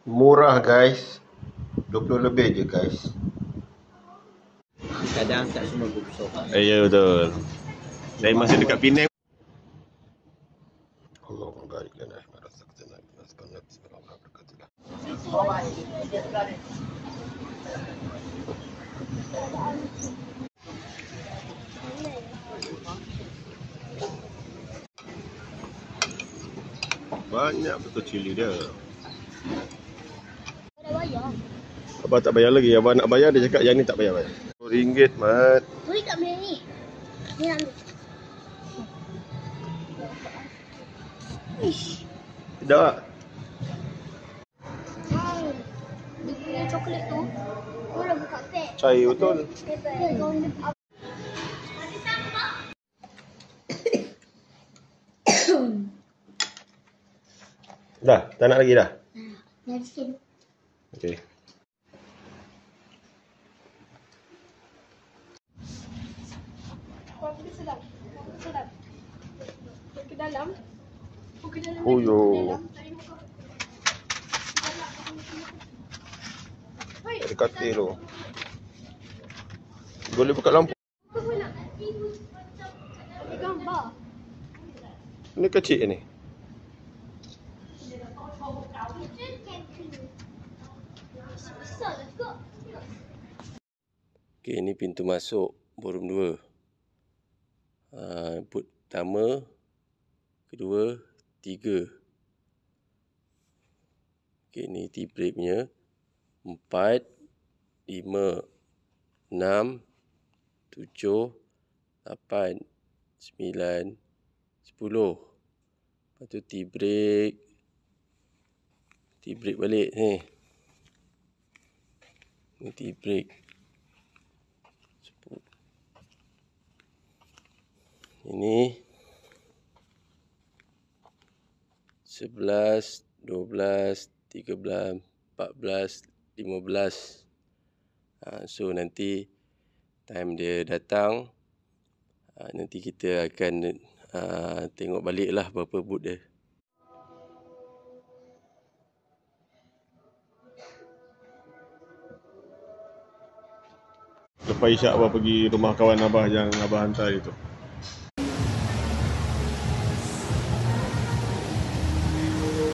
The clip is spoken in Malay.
Murah guys, 20 lebih je guys. Kadang tak semua busuk. Ya betul. Saya masih dekat Penang. Allahumma barik lana fi ma razaqtana wa rizqna bismillah barakatuh. Banyak betul cili dia. Dah bayar. Abang tak bayar lagi. Abang nak bayar, dia cakap yang ni tak payah bayar. RM10 mat. Beri kat mana ni? Ni nak ambil. Ish. Tidak. Dia punya coklat tu. Kau dah buka pack. Cair betul. Dah, tak nak lagi dah. Dah sikit. Okey. Kau pergi sedap. Sedap. Ke dalam. Ke dalam. Oh yo. Ada katil tu. Boleh buka lampu. Apa nak? Ada gambar. Ni kecil ni. Besar lah kok. Okey, ni pintu masuk ballroom 2. Input pertama, kedua, 3. Okey, ni tea break punya. 4, 5, 6, 7, 8, 9, 10. Lepas tu tea break. Tea break balik ni. Ni tea break. Ini 11, 12, 13, 14, 15. So nanti time dia datang, nanti kita akan tengok balik lah berapa boot dia. Lepas isyak abang pergi rumah kawan abah yang abah hantar itu.